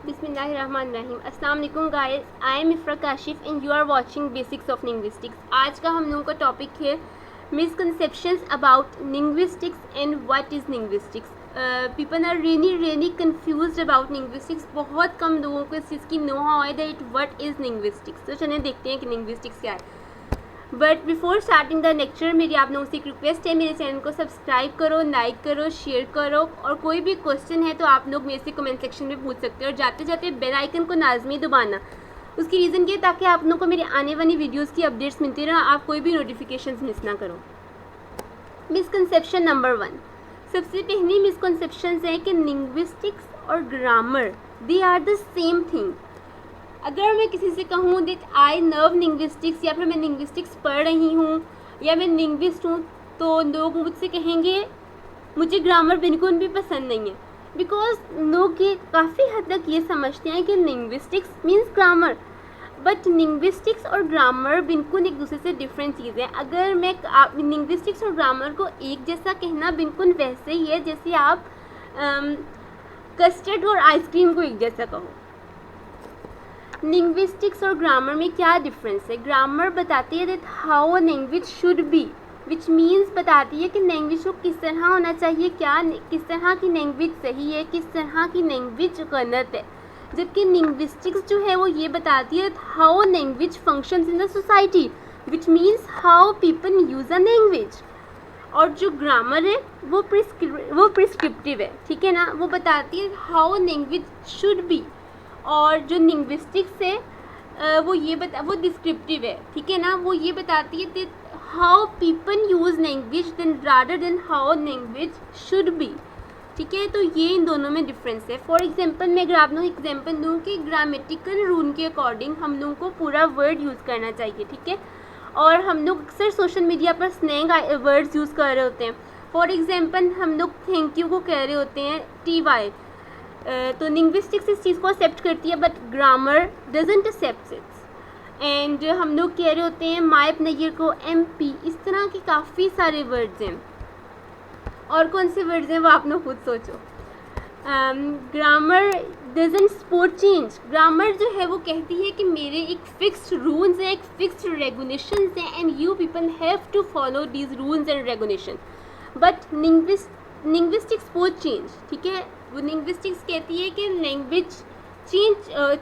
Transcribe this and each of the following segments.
बिस्मिल्लाहिर्रहमानिर्रहीम। अस्सलाम वालेकुम guys, I am Ifra Kashif and you are watching basics of linguistics. आज का हम लोगों का टॉपिक है misconceptions about linguistics and what is linguistics. People are really confused about linguistics. बहुत कम लोगों को इस चीज़ की नो हाउ है दैट व्हाट इज़ लिंग्विस्टिक्स। तो चलिए देखते हैं कि लिंग्विस्टिक्स क्या है। But before starting the lecture मेरी आप लोगों से एक रिक्वेस्ट है, मेरे चैनल को सब्सक्राइब करो, लाइक करो, शेयर करो, और कोई भी क्वेश्चन है तो आप लोग मेरे से कमेंट सेक्शन में पूछ सकते हो। और जाते जाते बेल आइकन को लाजमी दबाना। उसकी रीज़न ये ताकि आप लोगों को मेरे आने वाली वीडियोस की अपडेट्स मिलती रहे, आप कोई भी नोटिफिकेशंस मिस ना करो। Misconception number 1। सबसे पहली मिसकंसेप्शन है कि लिंग्विस्टिक्स और grammar they are the same thing. अगर मैं किसी से कहूँ दैट आई लव लिंग्विस्टिक्स, या फिर मैं लिंग्विस्टिक्स पढ़ रही हूँ, या मैं लिंग्विस्ट हूँ, तो लोग मुझसे कहेंगे मुझे ग्रामर बिल्कुल भी पसंद नहीं है। बिकॉज लोग ये काफ़ी हद तक ये समझते हैं कि linguistics means grammar, but linguistics और ग्रामर बिल्कुल एक दूसरे से डिफरेंट चीज़ है। अगर मैं लिंग्विस्टिक्स और ग्रामर को एक जैसा कहना बिल्कुल वैसे ही है जैसे आप कस्टर्ड और आइसक्रीम को एक जैसा कहो। लिंग्विस्टिक्स और ग्रामर में क्या डिफरेंस है? ग्रामर बताती है that how a language should B, which means बताती है कि लैंग्वेज को किस तरह होना चाहिए, किस तरह की लैंग्वेज सही है, किस तरह की लैंग्वेज गलत है। जबकि लिंग्विस्टिक्स जो है वो ये बताती है how a language functions in the society, which means how people use a language. और जो ग्रामर है वो प्रिस्क्रिप्टिव है, ठीक है ना, वो बताती है how a language should B. और जो लिंग्विस्टिक्स है वो डिस्क्रिप्टिव है, ठीक है ना, वो ये बताती है that how people use language then rather than how language should be, ठीक है। तो ये इन दोनों में डिफरेंस है। फॉर एग्जांपल मैं अगर आप लोगों को एग्जांपल दूँ कि ग्रामेटिकल रूल के अकॉर्डिंग हम लोगों को पूरा वर्ड यूज़ करना चाहिए, ठीक है। और हम लोग अक्सर सोशल मीडिया पर स्लैंग वर्ड्स यूज़ कर रहे होते हैं। फॉर एग्जांपल हम लोग थैंक यू को कह रहे होते हैं TY, तो लिंग्विस्टिक्स इस चीज़ को एक्सेप्ट करती है but grammar doesn't accept it. And हम लोग कह रहे होते हैं माय पनीर को MP। इस तरह के काफ़ी सारे वर्ड्स हैं। और कौन से वर्ड्स हैं वो आप लोग खुद सोचो। Grammar doesn't support change. Grammar जो है वो कहती है कि मेरे एक फिक्स्ड रूल्स हैं, एक फिक्स्ड रेगुलेशंस हैं, and you people have to follow these rules and regulation. But linguistics support change, ठीक है। वो लिंग्विस्टिक्स कहती है कि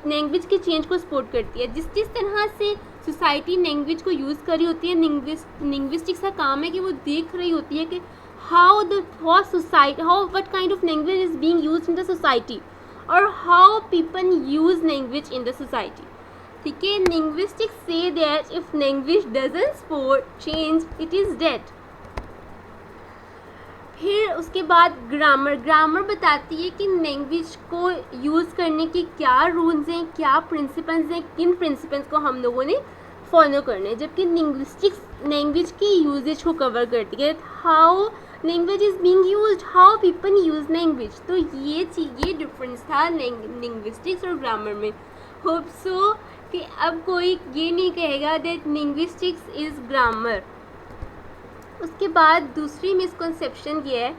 लैंग्वेज के चेंज को सपोर्ट करती है। जिस तरह से सोसाइटी लैंग्वेज को यूज़ कर रही होती है, लिंग्विस्टिक्स का काम है कि वो देख रही होती है कि how what kind of language is being used in the society, और how people use language in the society, ठीक है। लिंग्विस्टिक्स से that if language doesn't support change it is dead. फिर उसके बाद ग्रामर बताती है कि लैंग्वेज को यूज़ करने के क्या रूल्स हैं, क्या प्रिंसिपल्स हैं, किन प्रिंसिपल्स को हम लोगों ने फॉलो करना है। जबकि लिंग्विस्टिक्स लैंग्वेज की यूजेज को कवर करती है, how language is being used, how people use language. तो ये डिफरेंस था लिंग्विस्टिक्स और ग्रामर में। होप सो कि अब कोई ये नहीं कहेगा दैट लिंग्विस्टिक्स इज़ ग्रामर। उसके बाद दूसरी मिसकंसेप्शन ये है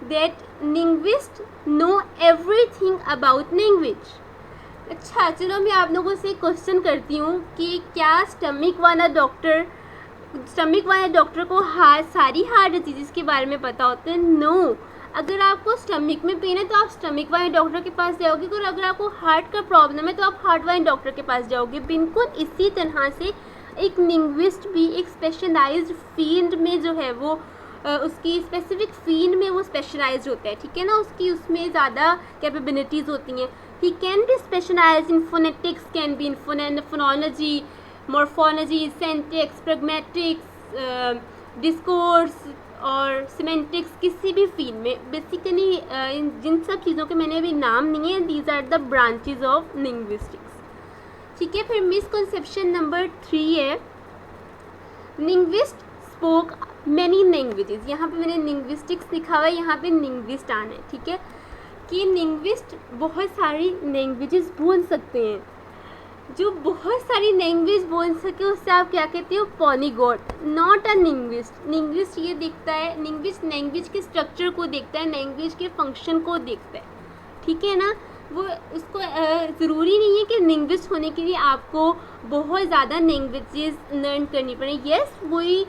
that linguist know everything about language. अच्छा, चलो मैं आप लोगों से क्वेश्चन करती हूँ कि क्या स्टमक वाला डॉक्टर को सारी हार्ट डिजीज़ के बारे में पता होता है? नो। अगर आपको स्टमक में पेन है तो आप स्टमक वाले डॉक्टर के पास जाओगे, और अगर आपको हार्ट का प्रॉब्लम है तो आप हार्ट वाले डॉक्टर के पास जाओगे। बिल्कुल इसी तरह से एक लिंग्विस्ट भी एक स्पेशलाइज्ड फील्ड में जो है वो उसकी स्पेसिफिक फील्ड में वो स्पेशलाइज्ड होता है, ठीक है ना, उसमें ज़्यादा कैपेबिलिटीज़ होती हैं। He can be specialized in phonetics, can be in phonology, morphology, syntax, pragmatics, discourse और सिमेंटिक्स, किसी भी फील्ड में। बेसिकली जिन सब चीज़ों के मैंने अभी नाम लिए हैं, these are the branches of linguistics, ठीक है। फिर मिसकंसेप्शन नंबर 3 है लिंग्विस्ट स्पोक मैनी लैंग्वेजेस। यहाँ पे मैंने लिंग्विस्टिक्स लिखा हुआ है, यहाँ पे लिंग्विस्ट आना है, ठीक है, कि लिंग्विस्ट बहुत सारी लैंग्वेजेस बोल सकते हैं। जो बहुत सारी लैंग्वेज बोल सके उससे आप क्या कहते हो? पॉलीगॉट, नॉट अ लिंग्विस्ट। लिंग्विस्ट ये देखता है, लिंग्विस्ट लैंग्वेज के स्ट्रक्चर को देखता है, लैंग्वेज के फंक्शन को देखता है, ठीक है ना। वो उसको ज़रूरी नहीं है कि लिंग्विस्ट होने के लिए आपको बहुत ज़्यादा लैंग्वेजेस लर्न करनी पड़े. Yes, we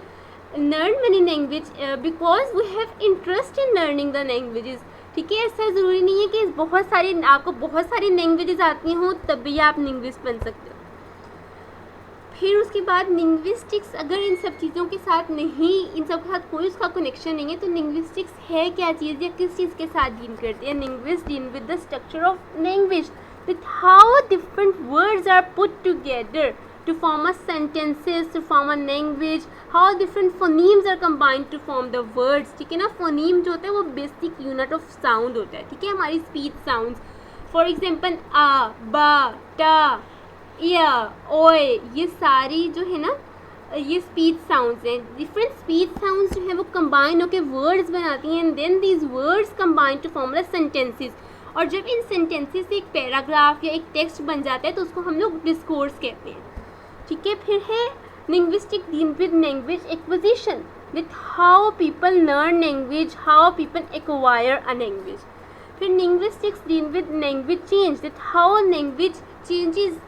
learn many language because we have interest in learning the languages. ठीक है, ऐसा ज़रूरी नहीं है कि आपको बहुत सारी लैंग्वेजेस आती हों तभी आप लिंग्विस्ट बन सकते हो. फिर उसके बाद लिंग्विस्टिक्स, अगर इन सब चीज़ों के साथ नहीं, इन सब के साथ कोई उसका कनेक्शन नहीं है, तो लिंग्विस्टिक्स है क्या चीज़ या किस चीज़ के साथ डील करते हैं. Linguist deal with the structure of language, with how different words are put together to form a sentences, to form a language, how different phonemes are combined to form the words. ठीक है ना, phoneme जो होता है वो basic unit of sound होता है. ठीक है, हमारी स्पीच साउंड्स, फॉर एग्जांपल आ, बा, टा, या, ओए, ये सारी जो है ना ये स्पीच साउंड्स हैं. डिफरेंट स्पीच साउंड्स जो है वो कंबाइन होकर वर्ड्स बनाती हैं, and then these words combine to form the sentences. और जब इन सेंटेंसेस से एक पैराग्राफ या एक टेक्स्ट बन जाता है तो उसको हम लोग डिस्कोर्स कहते हैं. ठीक है, फिर है linguistic deal with language acquisition, with how people learn language, how people acquire a language. फिर linguistics deal with language change, with how language changes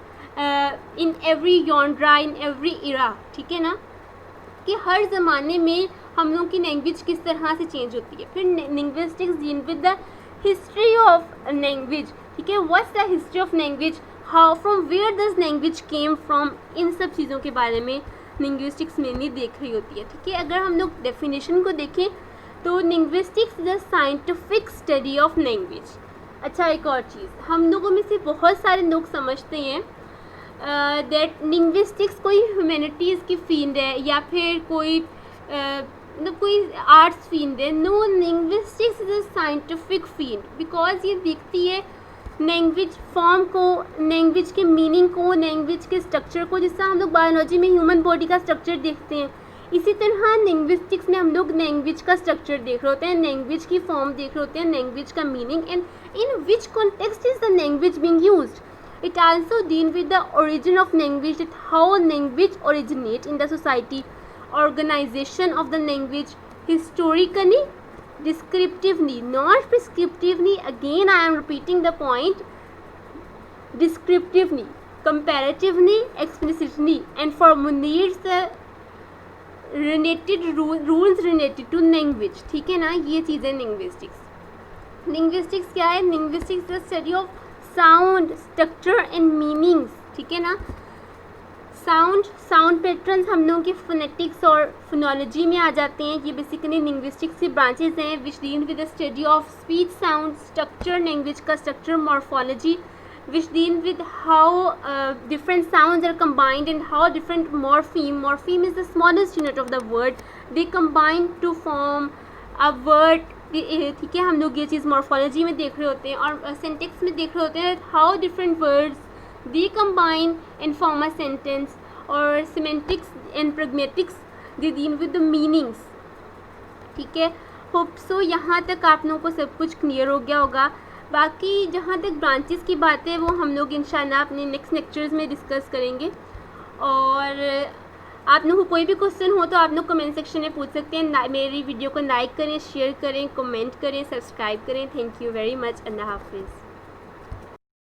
in every genre, in every era. ठीक है ना, कि हर ज़माने में हम लोग की लैंग्वेज किस तरह से चेंज होती है. फिर linguistics deal with the history of language. ठीक है, what's the history of language, how, from where this language came from. इन सब चीज़ों के बारे में लिंग्विस्टिक्स मेनली देख रही होती है. ठीक है, अगर हम लोग डेफिनेशन को देखें तो linguistics is a scientific study of language. अच्छा, एक और चीज़, हम लोगों में से बहुत सारे लोग समझते हैं दैट लिंग्विस्टिक्स कोई ह्यूमैनिटीज़ की फील्ड है या फिर कोई कोई आर्ट्स फील्ड है. No, linguistics is a scientific field, because ये देखती है लैंग्वेज फॉर्म को, लैंग्वेज के मीनिंग को, लैंग्वेज के स्ट्रक्चर को. जिससे हम लोग बायोलॉजी में ह्यूमन बॉडी का स्ट्रक्चर देखते हैं, इसी तरह लिंग्विस्टिक्स में हम लोग लैंग्वेज का स्ट्रक्चर देख रहे होते हैं, लैंग्वेज की फॉर्म देख रहे होते हैं, लैंग्वेज का meaning, and in which context is the language being used. It also deal with the origin of language, with how language originate in the society, organization of the language, historically, descriptively, not prescriptively. Again, I am repeating the point. Descriptively, comparatively, explicitly, and formulates the related rules related to language. ठीक है ना, ये चीज़ें linguistics. Linguistics क्या है? Linguistics the study of sound, structure and meanings. ठीक है ना, साउंड पैटर्न्स हम लोगों के फोनेटिक्स और फोनोलॉजी में आ जाते हैं. ये बेसिकली लिंग्विस्टिक्स की ब्रांचेज हैं which deal with the study of speech sound, structure, language का structure, morphology, which deal with how different sounds are combined and how different morpheme is the smallest unit of the word, they combine to form a word. ठीक है, हम लोग ये चीज़ morphology में देख रहे होते हैं, और सिंटेक्स में देख रहे होते हैं how different words they combine and form a sentence. और semantics and pragmatics they deal with the meanings. ठीक है, होप सो यहाँ तक आप लोगों को सब कुछ क्लियर हो गया होगा. बाकी जहाँ तक ब्रांचेस की बात है वो हम लोग इंशाल्लाह अपने नेक्स्ट लेक्चर्स में डिस्कस करेंगे. और आप लोगों को कोई भी क्वेश्चन हो तो आप लोग कमेंट सेक्शन में पूछ सकते हैं. मेरी वीडियो को लाइक करें, शेयर करें, कमेंट करें, सब्सक्राइब करें. Thank you very much. अल्लाह हाफिज़.